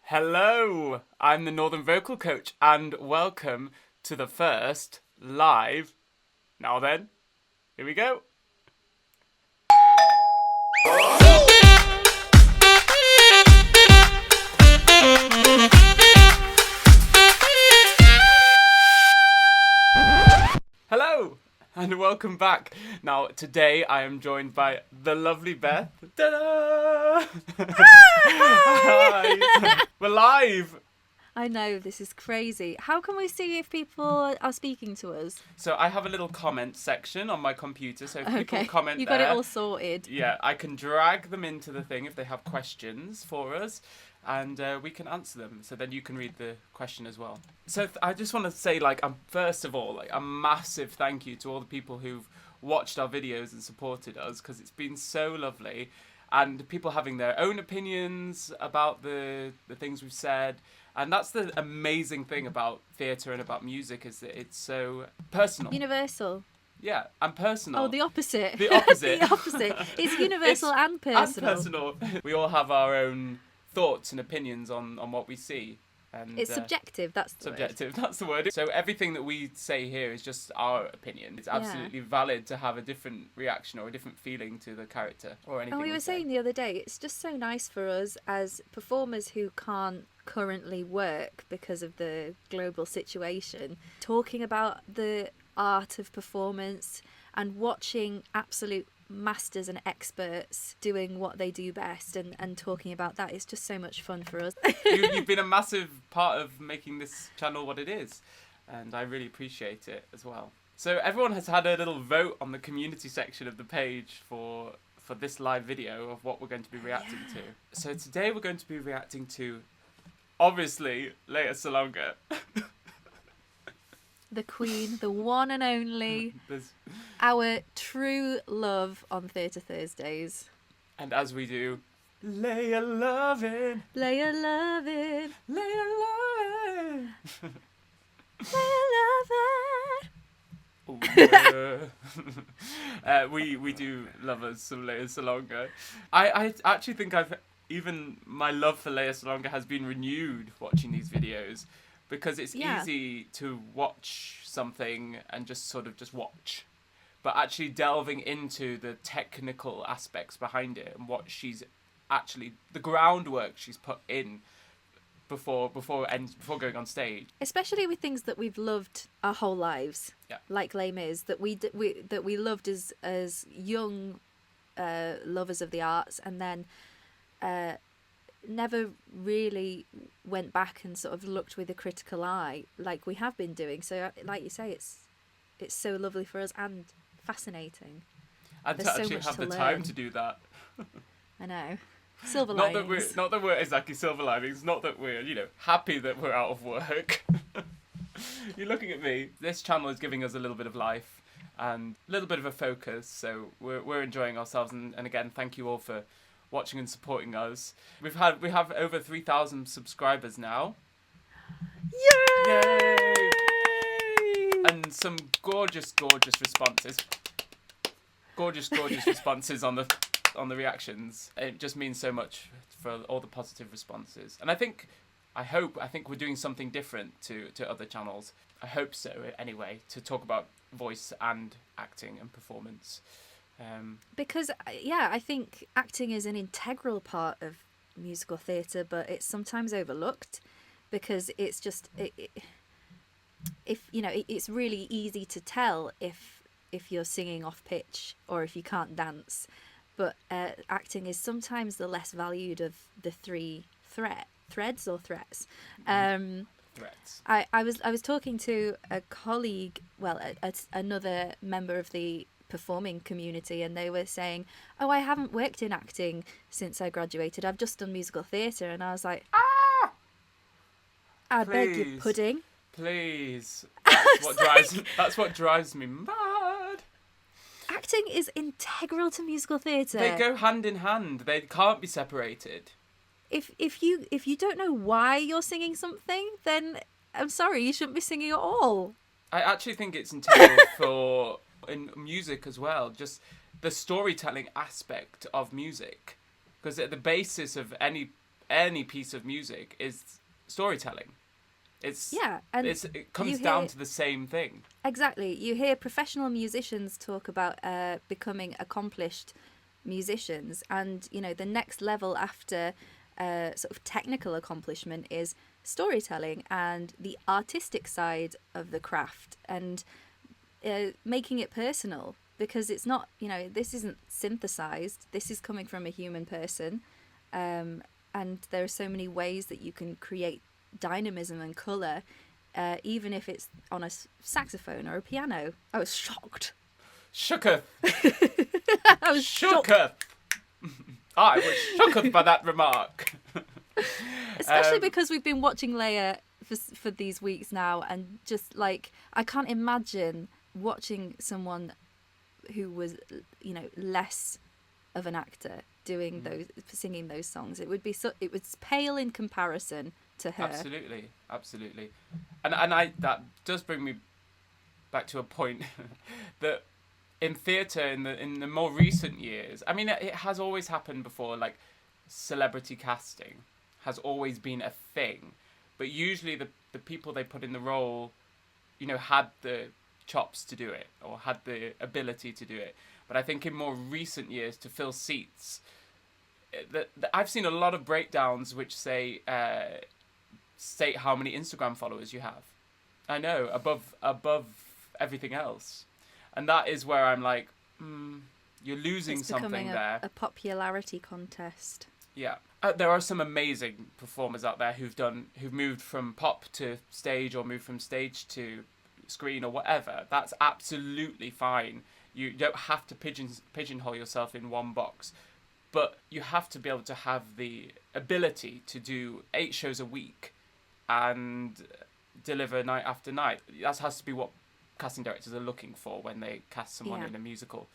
Hello, I'm the Northern Vocal Coach, and welcome to the first live. Now then, here we go. Hello, and welcome back. Now, today I am joined by the lovely Beth. Ta-da! Hi! We're live! I know, this is crazy. How can we see if people are speaking to us? So I have a little comment section on my computer, so if people comment You there... got it all sorted. Yeah, I can drag them into the thing if they have questions for us, and we can answer them. So then you can read the question as well. So I just want to say, first of all, a massive thank you to all the people who've watched our videos and supported us, because it's been so lovely. And people having their own opinions about the things we've said. And that's the amazing thing about theatre and about music, is that it's so personal. Universal. Yeah, and personal. Oh, the opposite. The opposite. The opposite. It's universal and personal. And personal. We all have our own thoughts and opinions on what we see. And, it's subjective, that's the subjective, that's the word. So everything that we say here is just our opinion. It's absolutely valid to have a different reaction or a different feeling to the character or anything. And we were saying the other day, it's just so nice for us as performers who can't currently work because of the global situation, talking about the art of performance and watching absolute masters and experts doing what they do best and talking about that. It's just so much fun for us. You've been a massive part of making this channel what it is, and I really appreciate it as well. So everyone has had a little vote on the community section of the page for this live video of what we're going to be reacting to. So today we're going to be reacting to, obviously, Lea Salonga. The queen, the one and only, our true love on Theatre Thursdays. And as we do, Lea lovin', Lea lovin', Lea lovin', Lea lovin'. We do love us some Lea Salonga. I actually think my love for Lea Salonga has been renewed watching these videos. Because it's easy to watch something and just watch. But actually delving into the technical aspects behind it and what she's actually, the groundwork she's put in before going on stage. Especially with things that we've loved our whole lives. Yeah. Like Les Mis, that we loved as young lovers of the arts, and then never really went back and sort of looked with a critical eye like we have been doing. So like you say, it's so lovely for us and fascinating. And to actually have the time to do that. I know. Silver linings. Not that we're exactly silver linings, not that we're, happy that we're out of work. You're looking at me. This channel is giving us a little bit of life and a little bit of a focus, so we're enjoying ourselves, and again, thank you all for watching and supporting us. We have over 3,000 subscribers now. Yay! Yay! And some gorgeous responses. Gorgeous responses on the reactions. It just means so much for all the positive responses. And I think we're doing something different to other channels. I hope so anyway, to talk about voice and acting and performance. Because I think acting is an integral part of musical theatre, but it's sometimes overlooked because it's just it's really easy to tell if you're singing off pitch or if you can't dance, but acting is sometimes the less valued of the three threads or threats. Threats. I was talking to a colleague, another member of the performing community, and they were saying, I haven't worked in acting since I graduated, I've just done musical theatre. And I was like, I beg your pudding, please. That's what drives me mad. Acting is integral to musical theatre. They go hand in hand. They can't be separated. If you don't know why you're singing something, then I'm sorry, you shouldn't be singing at all. I actually think it's integral in music as well, just the storytelling aspect of music, because at the basis of any any piece of music is storytelling. And it comes down to the same thing. Exactly. You hear professional musicians talk about becoming accomplished musicians, and the next level after sort of technical accomplishment is storytelling and the artistic side of the craft, and making it personal, because it's not, this isn't synthesized, this is coming from a human person, and there are so many ways that you can create dynamism and colour, even if it's on a saxophone or a piano. I was shocked. Shooketh. I was shooketh. I was shooketh by that remark. Especially because we've been watching Lea for these weeks now, and just like, I can't imagine watching someone who was, less of an actor doing singing those songs. It would be it was pale in comparison to her. Absolutely. And that does bring me back to a point that in theatre in the more recent years, I mean, it has always happened before, like celebrity casting has always been a thing, but usually the people they put in the role, had the chops to do it or had the ability to do it. But I think in more recent years, to fill seats, I've seen a lot of breakdowns which say state how many Instagram followers you have. I know, above everything else. And that is where I'm like, you're losing something there. It's becoming a popularity contest. Yeah. There are some amazing performers out there who've moved from pop to stage, or moved from stage to screen, or whatever. That's absolutely fine. You don't have to pigeonhole yourself in one box. But you have to be able to have the ability to do 8 shows a week and deliver night after night. That has to be what casting directors are looking for when they cast someone in a musical,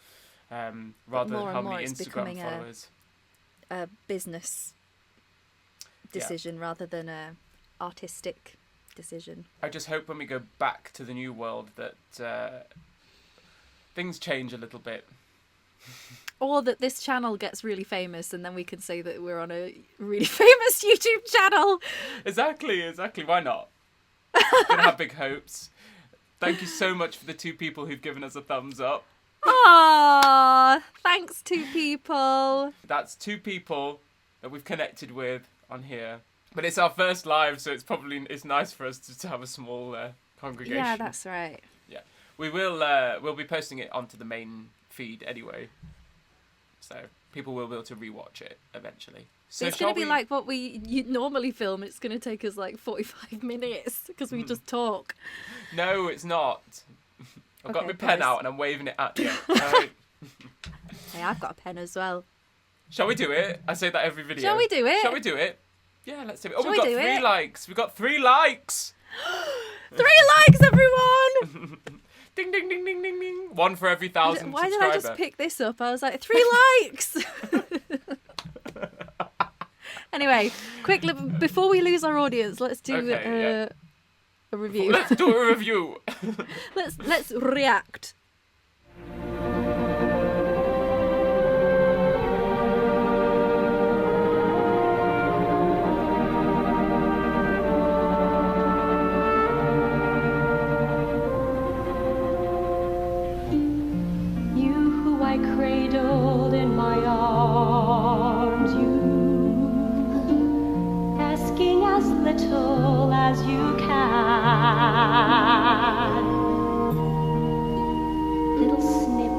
rather than how many Instagram followers. A business decision rather than a artistic decision. I just hope when we go back to the new world that things change a little bit. Or that this channel gets really famous, and then we can say that we're on a really famous YouTube channel. Exactly. Why not? Gonna have big hopes. Thank you so much for the 2 people who've given us a thumbs up. Aww, thanks 2 people. That's 2 people that we've connected with on here. But it's our first live, so it's nice for us to have a small congregation. Yeah, that's right. Yeah, we'll be posting it onto the main feed anyway, so people will be able to rewatch it eventually. So it's going to be like what you normally film. It's going to take us like 45 minutes because we just talk. No, it's not. I've got my pen out and I'm waving it at you. Hey, I've got a pen as well. Shall we do it? I say that every video. Shall we do it? Yeah, let's do it. Oh, we've got 3 likes. We've got 3 likes. 3 likes, everyone! Ding, ding, ding, ding, ding, ding. 1 for every 1,000 Why subscriber. did I just pick this up? I was like, 3 likes! Anyway, quick, before we lose our audience, let's do a review. Let's do a review. Let's react. Cradled in my arms, you asking as little as you can. Little snip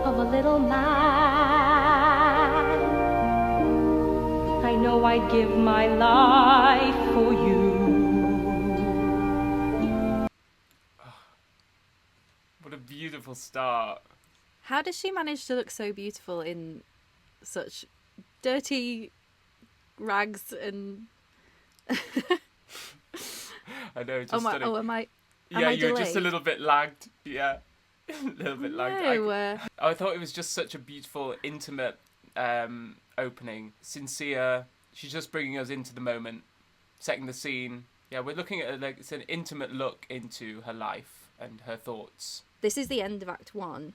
of a little man. I know I'd give my life for you. What a beautiful start. How does she manage to look so beautiful in such dirty rags and... I know, just am I Yeah, you're delayed? just a little bit lagged. Yeah, a little bit lagged. No. I thought it was just such a beautiful, intimate opening. Sincere. She's just bringing us into the moment, setting the scene. Yeah, we're looking at it's an intimate look into her life and her thoughts. This is the end of Act 1.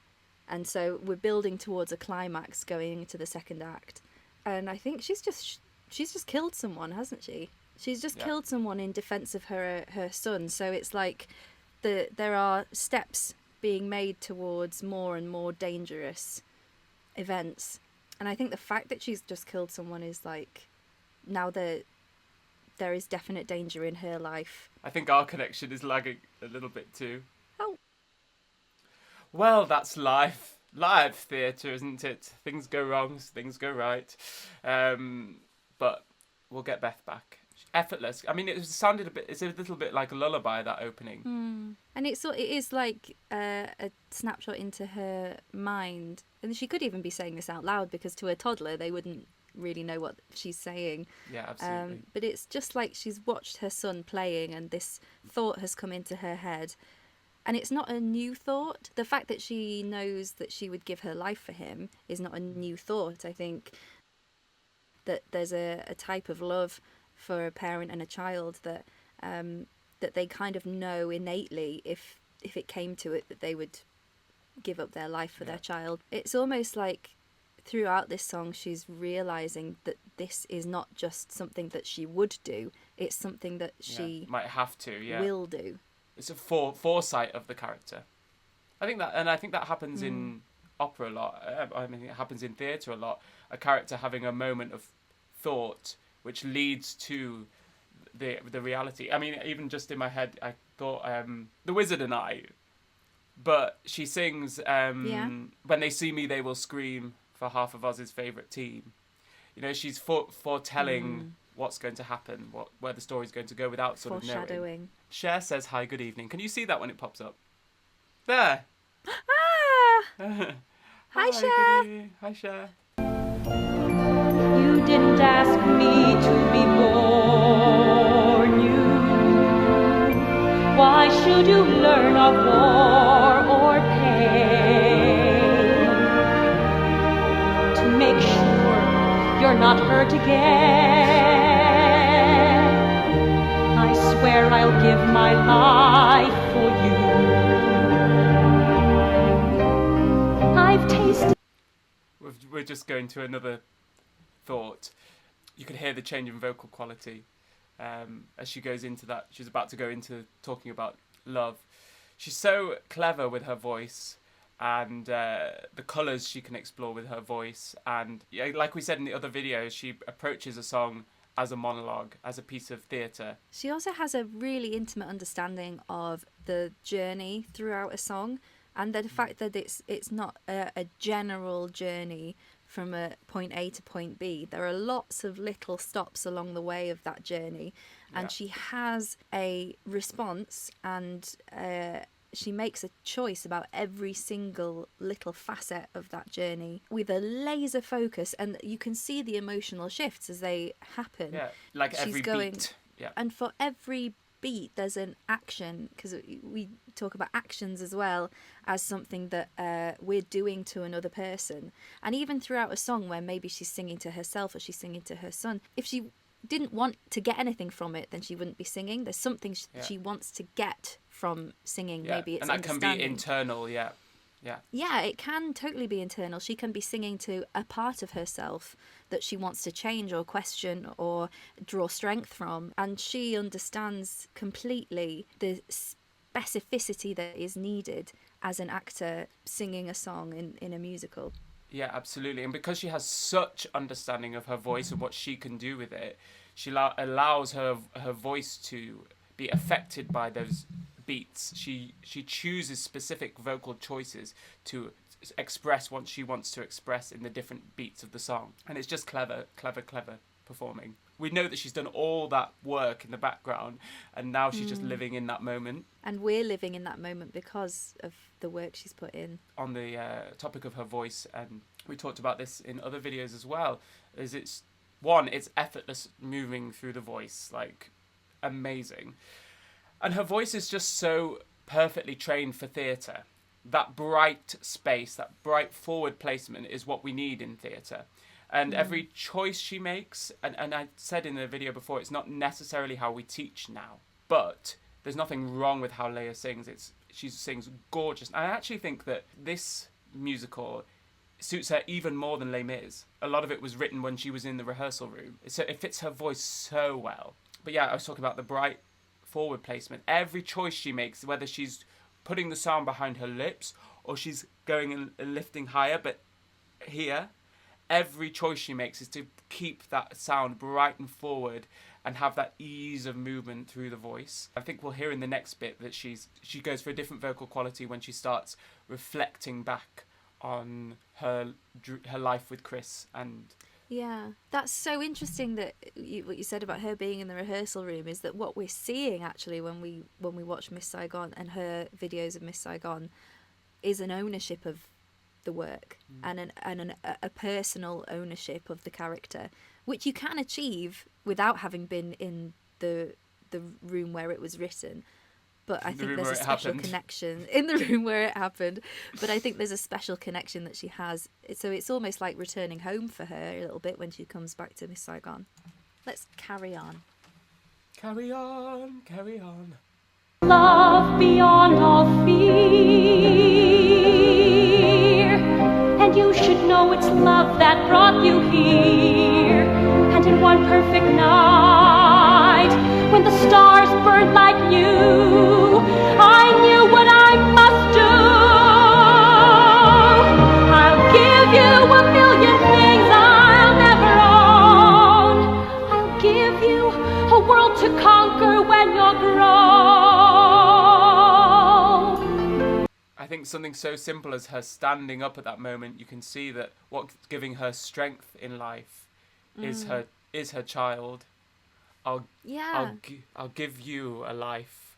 And so we're building towards a climax going into the second act. And I think she's just she's just killed someone, hasn't she? She's just Yeah. killed someone in defense of her son. So it's like there are steps being made towards more and more dangerous events. And I think the fact that she's just killed someone is like, now there is definite danger in her life. I think our connection is lagging a little bit too. Oh. Well, that's life. Live theatre, isn't it? Things go wrong, things go right. But we'll get Beth back. Effortless. I mean, it's a little bit like a lullaby, that opening. And it is like a snapshot into her mind. And she could even be saying this out loud, because to a toddler, they wouldn't really know what she's saying. Yeah, absolutely. But it's just like she's watched her son playing, and this thought has come into her head. And it's not a new thought. The fact that she knows that she would give her life for him is not a new thought. I think that there's a type of love for a parent and a child that that they kind of know innately, if it came to it, that they would give up their life for their child. It's almost like throughout this song she's realising that this is not just something that she would do, it's something that she might have to, will do. It's a foresight of the character. I think that happens in opera a lot. I mean, it happens in theatre a lot. A character having a moment of thought which leads to the reality. I mean, even just in my head, I thought The Wizard and I. But she sings, when they see me, they will scream, for half of Oz's favourite team. You know, she's foretelling what's going to happen, where the story's going to go without sort of knowing. Foreshadowing. Cher says, "Hi, good evening." Can you see that when it pops up? There. Hi, Cher. Hi, Cher. You didn't ask me to be born. Why should you learn of war or pain? To make sure you're not hurt again. I swear I'll give my life for you. I've tasted. We're just going to another thought. You can hear the change in vocal quality as she goes into that. She's about to go into talking about love. She's so clever with her voice, and the colours she can explore with her voice. And like we said in the other videos, she approaches a song as a monologue, as a piece of theatre. She also has a really intimate understanding of the journey throughout a song, and the fact that it's not a general journey from a point A to point B. There are lots of little stops along the way of that journey, and she has a response, and she makes a choice about every single little facet of that journey with a laser focus, and you can see the emotional shifts as they happen. Yeah, like every beat. Yeah. And for every beat there's an action, because we talk about actions as well as something that we're doing to another person. And even throughout a song where maybe she's singing to herself or she's singing to her son, if she didn't want to get anything from it, then she wouldn't be singing. There's something she wants to get from singing. Maybe it's and that can be internal. Yeah, it can totally be internal. She can be singing to a part of herself that she wants to change or question or draw strength from, and she understands completely the specificity that is needed as an actor singing a song in a musical. Yeah, absolutely. And because she has such understanding of her voice and what she can do with it, she allows her voice to be affected by those beats. She chooses specific vocal choices to express what she wants to express in the different beats of the song. And it's just clever performing. We know that she's done all that work in the background, and now she's just living in that moment. And we're living in that moment because of the work she's put in. On the topic of her voice, and we talked about this in other videos as well, is it's effortless moving through the voice, like amazing. And her voice is just so perfectly trained for theatre. That bright space, that bright forward placement is what we need in theatre. And every choice she makes, and I said in the video before, it's not necessarily how we teach now, but there's nothing wrong with how Lea sings. She sings gorgeous. I actually think that this musical suits her even more than Les Mis. A lot of it was written when she was in the rehearsal room. So it fits her voice so well. But yeah, I was talking about the bright forward placement. Every choice she makes, whether she's putting the sound behind her lips or she's going and lifting higher, but here, every choice she makes is to keep that sound bright and forward and have that ease of movement through the voice. I think we'll hear in the next bit that she goes for a different vocal quality when she starts reflecting back on her life with Chris. And yeah, that's so interesting that what you said about her being in the rehearsal room is that what we're seeing actually when we watch Miss Saigon and her videos of Miss Saigon is an ownership of the work and a personal ownership of the character, which you can achieve without having been in the room where it was written. But I think there's a special connection in the room where it happened. But I think there's a special connection that she has. So it's almost like returning home for her a little bit when she comes back to Miss Saigon. Let's carry on. Carry on, carry on. Love beyond all fear, and you should know it's love that brought you here. And in one perfect night, when the stars burned like you, I knew what I must do. I'll give you a million things I'll never own. I'll give you a world to conquer when you're grown. I think something so simple as her standing up at that moment, you can see that what's giving her strength in life is her child. I'll give you a life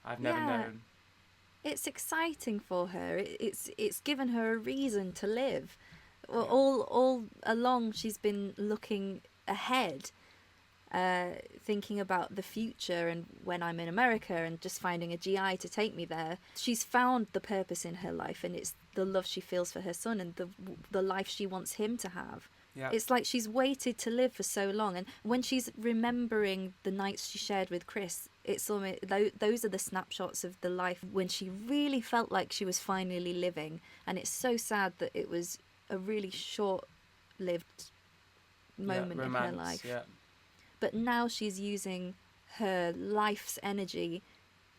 I've never known. It's exciting for her. It's given her a reason to live. All along she's been looking ahead, thinking about the future and when I'm in America and just finding a GI to take me there. She's found the purpose in her life, and it's the love she feels for her son and the life she wants him to have. Yeah. It's like she's waited to live for so long, and when she's remembering the nights she shared with Chris, it's almost those are the snapshots of the life when she really felt like she was finally living. And it's so sad that it was a really short-lived moment in her life. Yeah. But now she's using her life's energy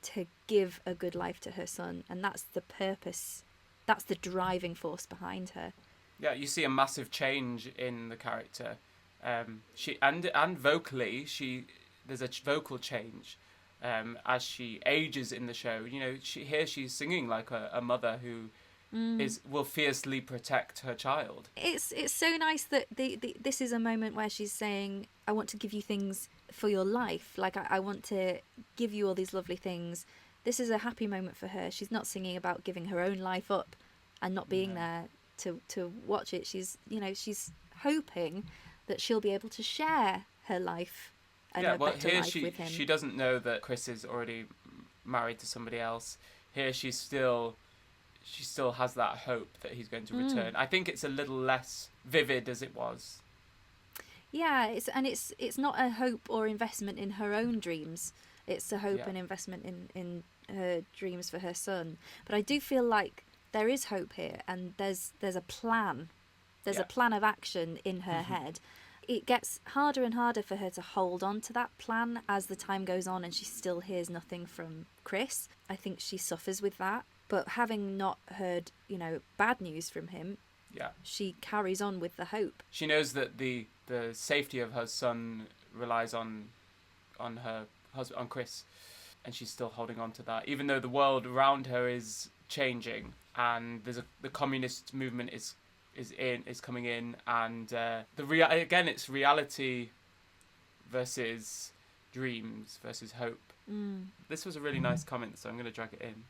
to give a good life to her son, and that's the purpose. That's the driving force behind her. Yeah, you see a massive change in the character. She and vocally, there's a vocal change as she ages in the show. You know, she's singing like a mother who will fiercely protect her child. It's so nice that this is a moment where she's saying, I want to give you things for your life. Like I want to give you all these lovely things. This is a happy moment for her. She's not singing about giving her own life up and not being there to watch it. She's hoping that she'll be able to share her life and a better life with him. She doesn't know that Chris is already married to somebody else. Here she still has that hope that he's going to return. I think it's a little less vivid as it was. Yeah, it's not a hope or investment in her own dreams. It's a hope and investment in her dreams for her son. But I do feel like there is hope here, and there's a plan. There's a plan of action in her head. It gets harder and harder for her to hold on to that plan as the time goes on and she still hears nothing from Chris. I think she suffers with that. But having not heard, bad news from him, she carries on with the hope. She knows that the safety of her son relies on her husband, on Chris, and she's still holding on to that, even though the world around her is changing and the communist movement is coming in, and it's reality versus dreams versus hope. This was a really nice comment, so I'm going to drag it in.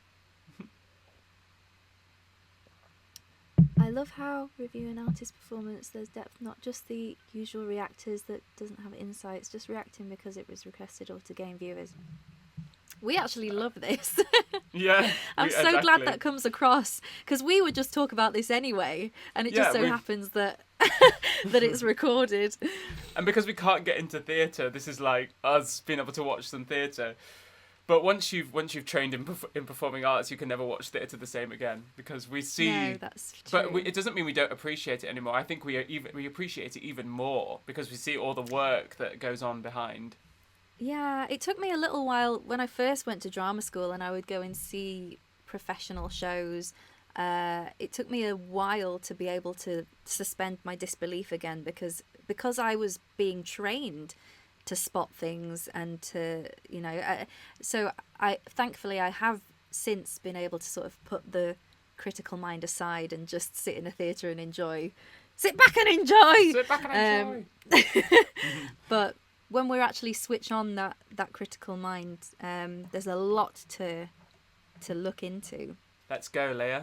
I love how review an artist's performance, there's depth, not just the usual reactors that doesn't have insights, just reacting because it was requested or to gain viewers. We actually love this. Yeah. I'm so glad that comes across, because we would just talk about this anyway, and it just happens that that it's recorded. And because we can't get into theatre, this is like us being able to watch some theatre. But once you've trained in performing arts, you can never watch theatre the same again, because we see. No, that's true. But it doesn't mean we don't appreciate it anymore. I think we appreciate it even more because we see all the work that goes on behind. Yeah, it took me a little while when I first went to drama school and I would go and see professional shows. It took me a while to be able to suspend my disbelief again because I was being trained to spot things and to, so thankfully I have since been able to sort of put the critical mind aside and just sit in a theatre and sit back and enjoy. But when we're actually switch on that critical mind, there's a lot to look into. Let's go, Lea.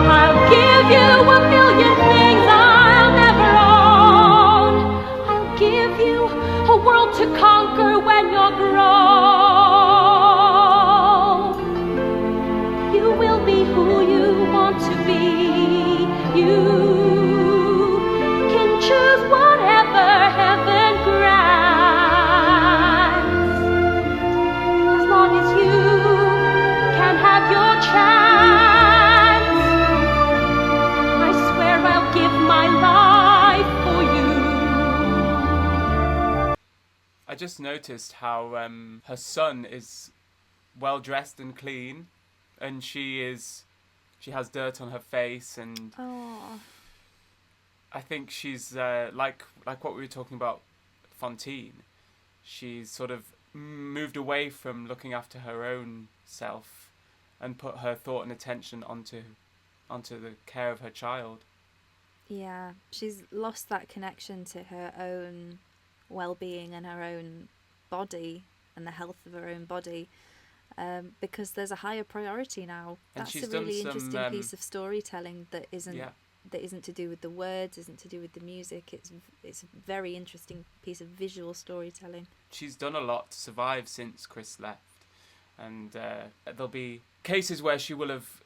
I'll give you a million things I'll never own. I'll give you a world to conquer when you're grown. You will be who you want to be. You can choose whatever heaven grants, as long as you can have your chance. I swear I'll give my life for you. I just noticed how her son is well dressed and clean, and she has dirt on her face, and I think she's like what we were talking about, Fontaine. She's sort of moved away from looking after her own self and put her thought and attention onto the care of her child. Yeah, she's lost that connection to her own well-being and her own body and the health of her own body, because there's a higher priority now. And That's she's a really done some, interesting piece of storytelling that isn't Yeah. that isn't to do with the words, isn't to do with the music. It's a very interesting piece of visual storytelling. She's done a lot to survive since Chris left, and there'll be cases where she will have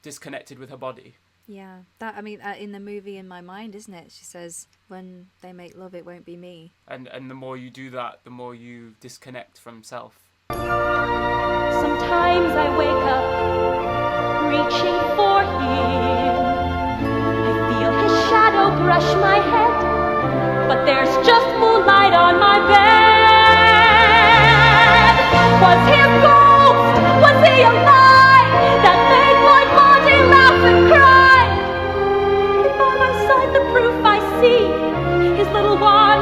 disconnected with her body. Yeah, that in the movie In My Mind, isn't it? She says, "When they make love, it won't be me." And the more you do that, the more you disconnect from self. Sometimes I wake up reaching for him. I feel his shadow brush my head, but there's just moonlight on my bed. Was he a ghost? Was he a lie that made my body laugh and cry? And by my side the proof I see, his little one,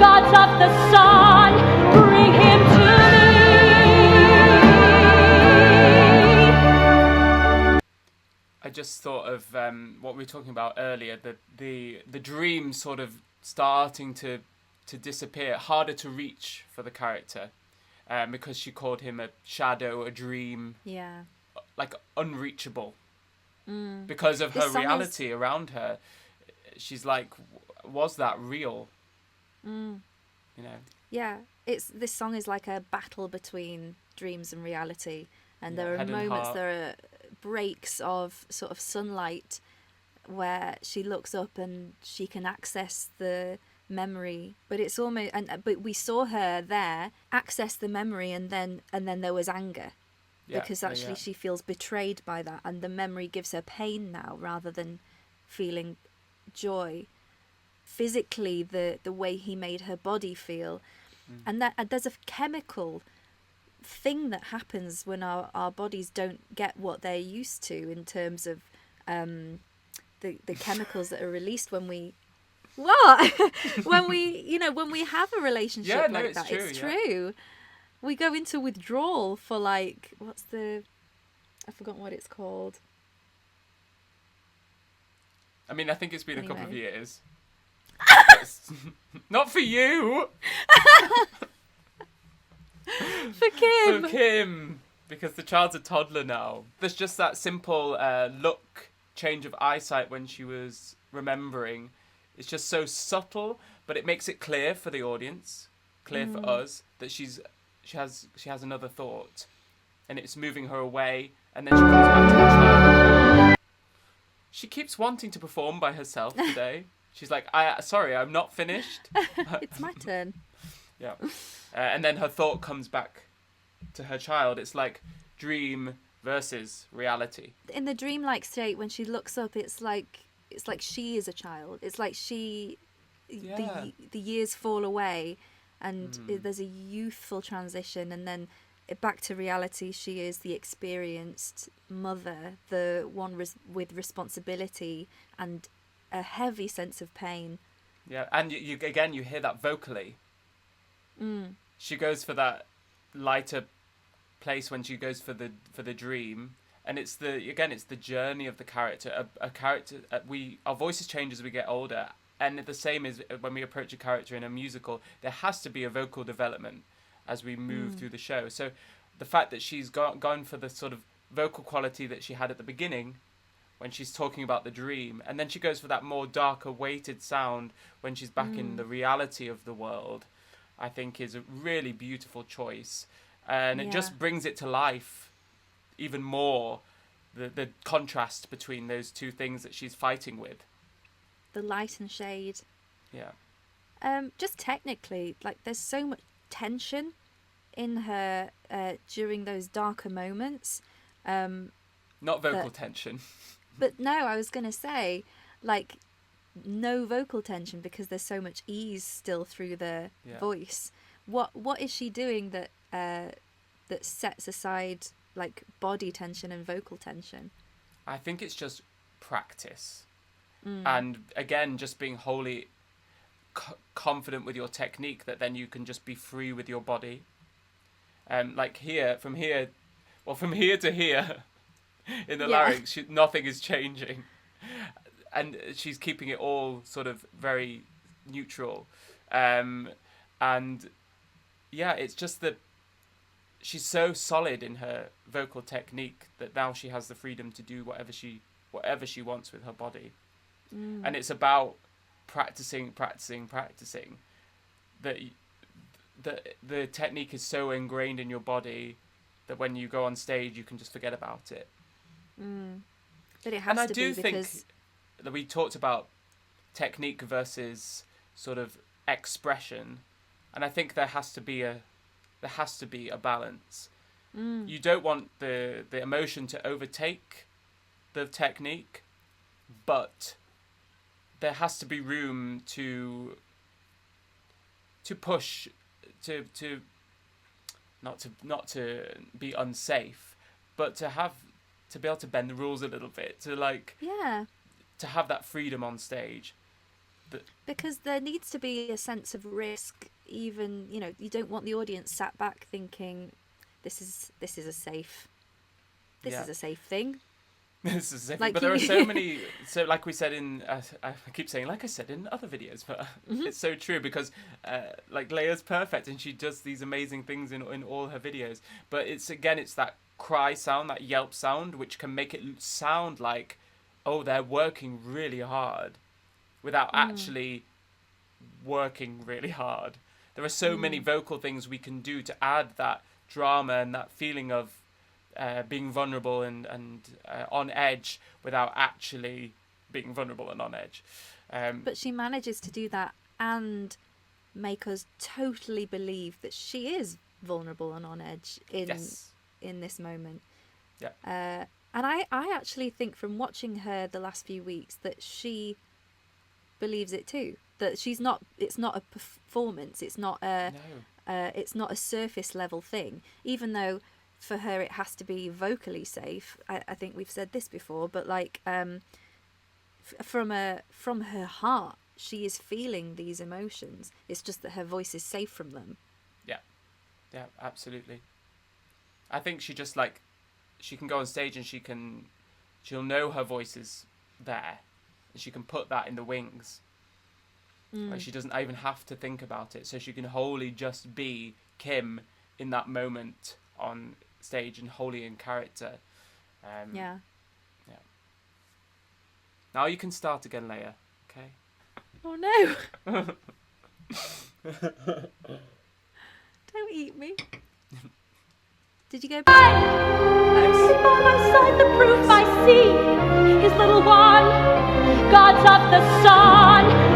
gods of the sun, bring him to me. I just thought of what we were talking about earlier, the dream sort of starting to disappear, harder to reach for the character, because she called him a shadow, a dream, Yeah. like unreachable, because of her reality around her. She's like, was that real? You know. Yeah, this song is like a battle between dreams and reality, and there are head and moments, heart. there are breaks of sort of sunlight where she looks up and she can access the memory, but it's almost but we saw her there access the memory, and then there was anger, because actually she feels betrayed by that, and the memory gives her pain now rather than feeling joy. Physically, the way he made her body feel, and there's a chemical thing that happens when our bodies don't get what they're used to in terms of the chemicals that are released when we when we have a relationship like that. It's true. We go into withdrawal for I've forgotten what it's called. I mean, I think it's been a couple of years. Not for you. For Kim. For Kim, because the child's a toddler now. There's just that simple look change of eyesight when she was remembering. It's just so subtle, but it makes it clear for the audience, clear for us, that she has another thought, and it's moving her away, and then she comes back to the child. She keeps wanting to perform by herself today. She's like, sorry, I'm not finished. It's my turn. Yeah. And then her thought comes back to her child. It's like dream versus reality. In the dreamlike state, when she looks up, it's like she is a child. It's like the years fall away, and there's a youthful transition, and then back to reality. She is the experienced mother, the one with responsibility and a heavy sense of pain. Yeah, and you again, you hear that vocally. She goes for that lighter place when she goes for the dream, and it's the journey of the character. A character, our voices change as we get older, and the same is when we approach a character in a musical. There has to be a vocal development as we move through the show. So the fact that she's gone for the sort of vocal quality that she had at the beginning when she's talking about the dream, and then she goes for that more darker weighted sound when she's back in the reality of the world, I think is a really beautiful choice. And it just brings it to life even more, the contrast between those two things that she's fighting with. The light and shade. Yeah. Just technically, like, there's so much tension in her during those darker moments. Not vocal tension. But no, I was going to say, like, no vocal tension because there's so much ease still through the voice. What is she doing that sets aside, like, body tension and vocal tension? I think it's just practice. And again, just being wholly confident with your technique, that then you can just be free with your body. Like from here to here in the larynx, nothing is changing. And she's keeping it all sort of very neutral. And yeah, it's just that she's so solid in her vocal technique that now she has the freedom to do whatever she wants with her body. And it's about practicing. That the technique is so ingrained in your body that when you go on stage, you can just forget about it. But it has to be because... And I do think that we talked about technique versus sort of expression, and I think there has to be a balance. You don't want the emotion to overtake the technique, but there has to be room to push, to not to be unsafe, but to be able to bend the rules a little bit, to have that freedom on stage. Because there needs to be a sense of risk. Even, you don't want the audience sat back thinking, this is a safe thing. This is like, but there are so many. So, like we said I keep saying, like I said in other videos, but it's so true because, like, Lea's perfect and she does these amazing things in all her videos. But it's that cry sound, that yelp sound, which can make it sound like, oh, they're working really hard, without actually working really hard. There are so many vocal things we can do to add that drama and that feeling of being vulnerable and on edge without actually being vulnerable and on edge. But she manages to do that and make us totally believe that she is vulnerable and on edge in this moment. Yeah. And I actually think from watching her the last few weeks that she believes it too. That it's not a performance. It's not it's not a surface level thing. Even though for her it has to be vocally safe. I think we've said this before, but like from her heart, she is feeling these emotions. It's just that her voice is safe from them. Yeah, absolutely. I think she just she can go on stage and she'll know her voice is there, and she can put that in the wings. Like, she doesn't even have to think about it, so she can wholly just be Kim in that moment on stage and wholly in character. Yeah. Now you can start again, Lea. Okay. Oh no! Don't eat me. Did you go back? By my side, the proof I see, his little one, gods of the sun.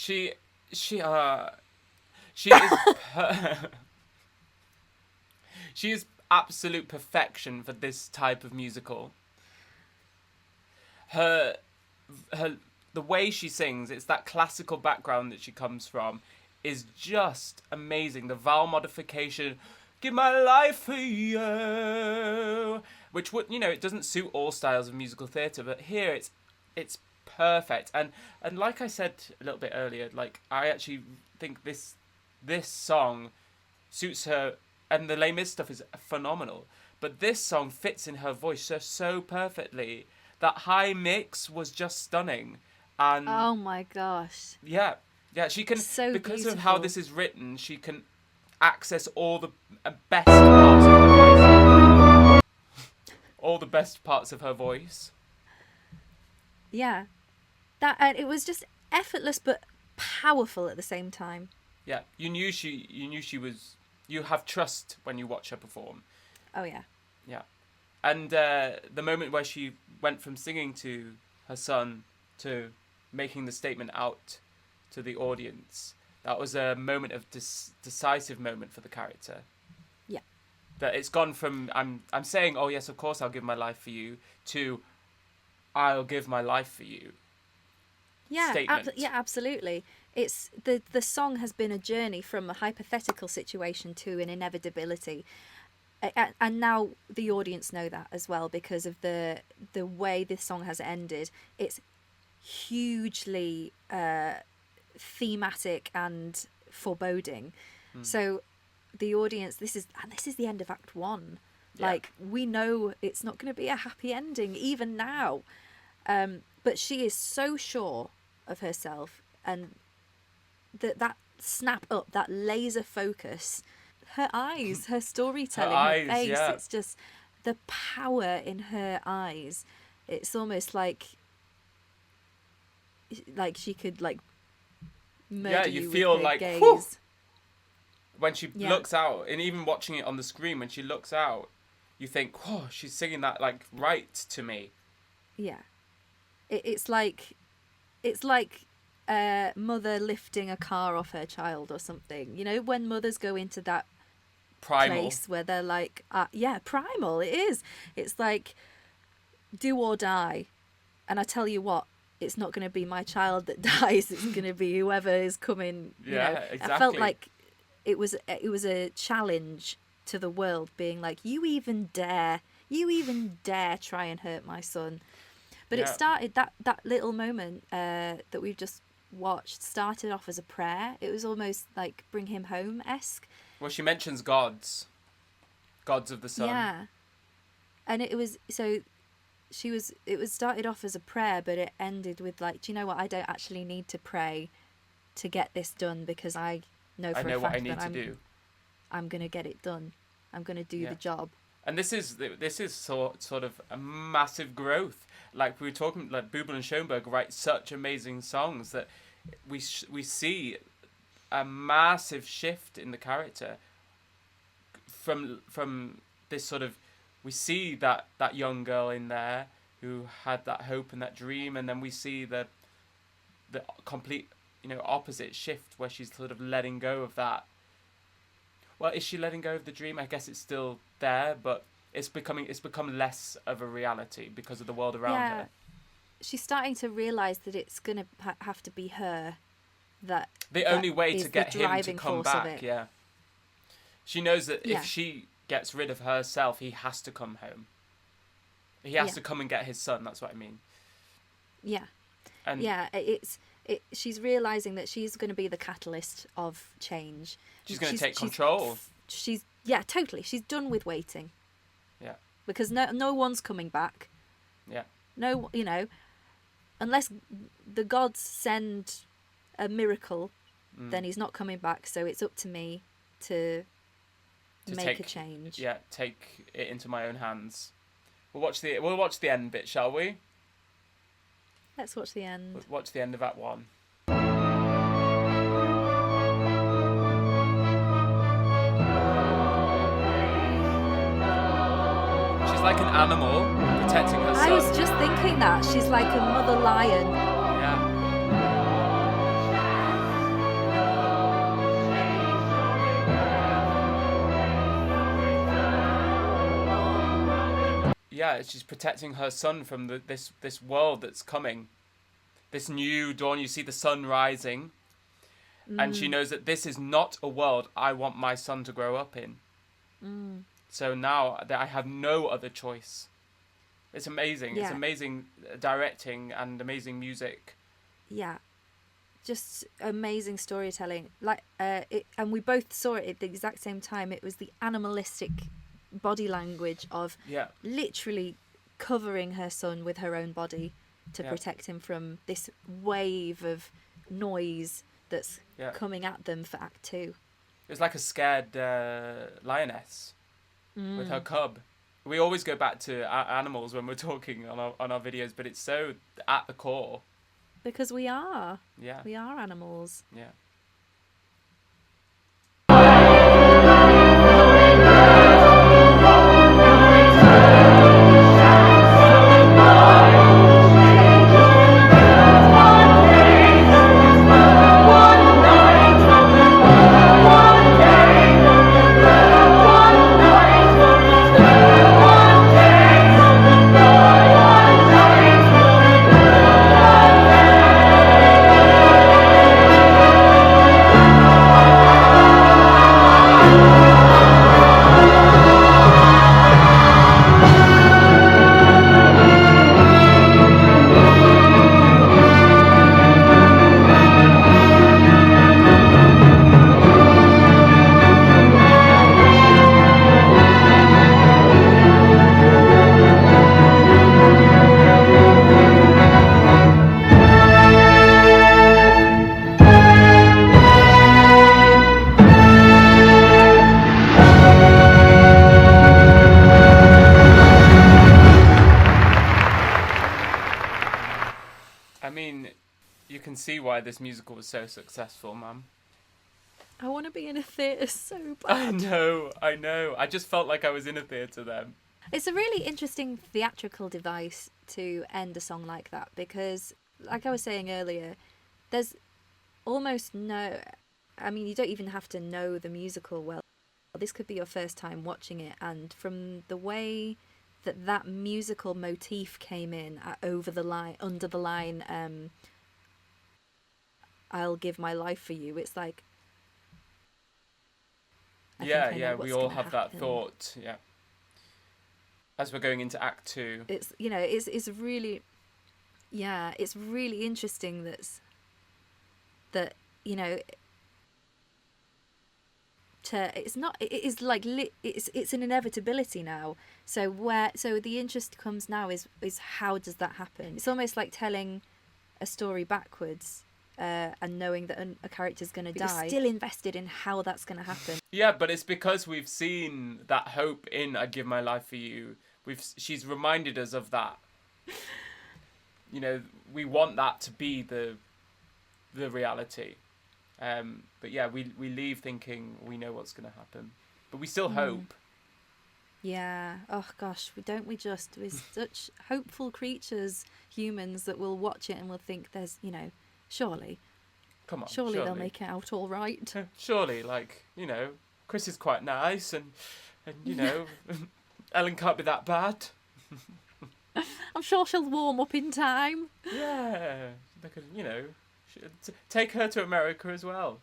She is she is absolute perfection for this type of musical. Her the way she sings, it's that classical background that she comes from, is just amazing. The vowel modification, give my life for you, which would, it doesn't suit all styles of musical theatre, but here it's perfect. And like I said a little bit earlier, like I actually think this song suits her, and the Les Mis stuff is phenomenal, but this song fits in her voice so perfectly. That high mix was just stunning. And oh my gosh. Yeah, she can, so because beautiful. of how this is written, she can access all the best parts of her voice. All the best parts of her voice. Yeah. And it was just effortless but powerful at the same time. Yeah, you have trust when you watch her perform. Oh yeah. Yeah. And the moment where she went from singing to her son to making the statement out to the audience, that was a moment of decisive moment for the character. Yeah. That it's gone from I'm saying, oh yes, of course I'll give my life for you, to I'll give my life for you. Yeah, Statement. Absolutely. It's the song has been a journey from a hypothetical situation to an inevitability. And now the audience know that as well, because of the way this song has ended. It's hugely thematic and foreboding. So the audience, this is the end of Act 1. Yeah. Like, we know it's not going to be a happy ending even now. But she is so sure of herself, and that snap up, that laser focus, her eyes, her storytelling, her face, yeah. It's just the power in her eyes. It's almost like she could murder you you feel with her like, gaze. whew. When she Yeah. looks out, and even watching it on the screen, when she looks out, you think, oh, she's singing that right to me. Yeah, it's like a mother lifting a car off her child or something. When mothers go into that Primal. place where they're like, primal. It is. It's like do or die. And I tell you what, it's not going to be my child that dies. It's going to be whoever is coming. Exactly. I felt like it was a challenge to the world, being like, you even dare try and hurt my son. But it started, that little moment that we've just watched started off as a prayer. It was almost like Bring Him Home-esque. Well, she mentions gods of the sun. Yeah. And it was started off as a prayer, but it ended with do you know what? I don't actually need to pray to get this done, because I know for a fact what I need that to do. I'm going to get it done. I'm going to do the job. And this is sort of a massive growth. Like we were talking, like Bubel and Schoenberg write such amazing songs that we see a massive shift in the character from this sort of, we see that young girl in there who had that hope and that dream, and then we see the complete opposite shift where she's sort of letting go of that. Well, is she letting go of the dream? I guess it's still there, but it's become less of a reality because of the world around her. She's starting to realise that it's going to have to be her. The only way to get him to come back, yeah. She knows that if she gets rid of herself, he has to come home. He has to come and get his son, that's what I mean. Yeah. And she's realising that she's going to be the catalyst of change. She's going to take control. Totally. She's done with waiting. Yeah. Because no one's coming back. Yeah. No, unless the gods send a miracle, then he's not coming back. So it's up to me to make a change. Yeah, take it into my own hands. We'll watch the end bit, shall we? Let's watch the end. We'll watch the end of Act 1. She's like an animal protecting her son. I was just thinking that. She's like a mother lion. Yeah. she's protecting her son from this world that's coming, this new dawn. You see the sun rising, and she knows that this is not a world I want my son to grow up in. So now that I have no other choice. It's amazing. Yeah. It's amazing directing and amazing music. Yeah, just amazing storytelling. Like, and we both saw it at the exact same time. It was the animalistic body language of literally covering her son with her own body to protect him from this wave of noise that's coming at them for Act 2. It was like a scared lioness with her cub. We always go back to animals when we're talking on our videos, but it's so at the core. Because we are. Yeah. We are animals. Yeah. See why this musical was so successful, Mum. I want to be in a theatre so bad. I know. I just felt like I was in a theatre then. It's a really interesting theatrical device to end a song like that because, like I was saying earlier, there's almost no... I mean, you don't even have to know the musical well. This could be your first time watching it, and from the way that musical motif came in under the line... I'll give my life for you. It's like... we all have that thought, yeah. As we're going into Act 2. It's, it's really... Yeah, it's really interesting that, it's not... It is like... It's an inevitability now. So the interest comes now is how does that happen? It's almost like telling a story backwards... and knowing that a character's going to die, you're still invested in how that's going to happen. Yeah, but it's because we've seen that hope in "I'd Give My Life for You." She's reminded us of that. We want that to be the reality. But yeah, we leave thinking we know what's going to happen, but we still hope. Yeah. Oh gosh, we're such hopeful creatures, humans, that will watch it and will think there's surely. Come on. Surely they'll make it out all right. Surely, Chris is quite nice and Ellen can't be that bad. I'm sure she'll warm up in time. Yeah. They could, take her to America as well.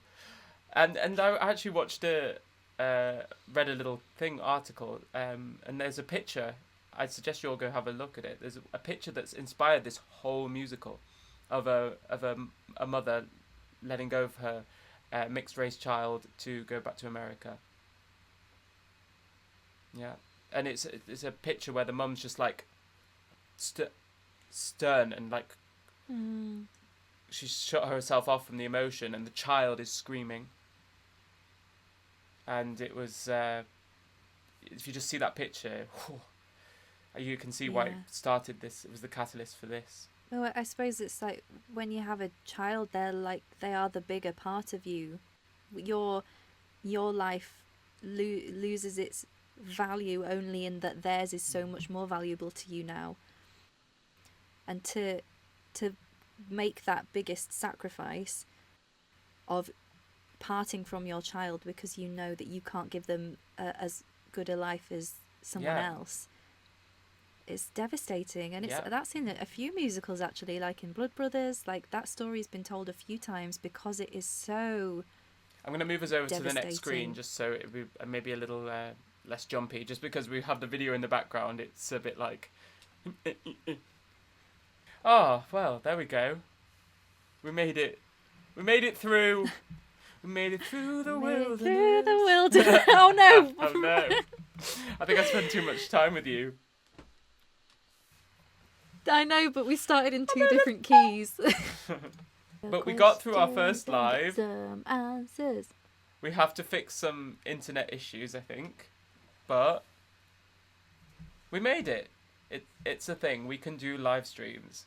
And I actually watched read a little article, and there's a picture. I'd suggest you all go have a look at it. There's a picture that's inspired this whole musical. Of a mother letting go of her mixed race child to go back to America. Yeah, and it's a picture where the mum's just like stern and like she's shut herself off from the emotion, and the child is screaming. And it was if you just see that picture, you can see why it started this. It was the catalyst for this. Well, I suppose it's like when you have a child, they are the bigger part of you. Your life loses its value only in that theirs is so much more valuable to you now. And to make that biggest sacrifice of parting from your child because you know that you can't give them as good a life as someone else. it's devastating, and Yeah. that's in a few musicals actually, like in Blood Brothers. Like that story's been told a few times because it is so. I'm going to move us over to the next screen Devastating. just so it will be maybe a little less jumpy, just because we have the video in the background. It's a bit like... Oh, well, there we go. We made it. We made it through. We made it through the wilderness. Through the wilderness. Oh no! Oh no. I think I spent too much time with you. I know, but we started in two different keys. But we got through our first live. Some answers. We have to fix some internet issues, I think. But we made it. It's a thing. We can do live streams.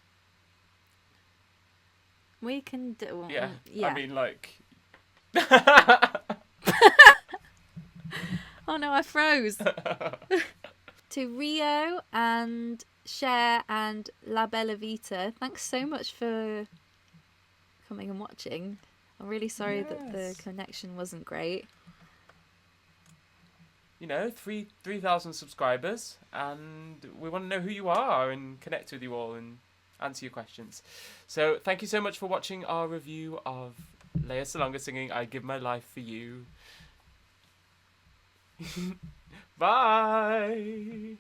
We can do. Yeah. Yeah. I mean, like... Oh no, I froze. To Rio and Cher and La Bella Vita, thanks so much for coming and watching. I'm really sorry that the Yes. connection wasn't great. You know, 3,000 subscribers, and we want to know who you are and connect with you all and answer your questions. So thank you so much for watching our review of Lea Salonga singing I Give My Life For You. Bye!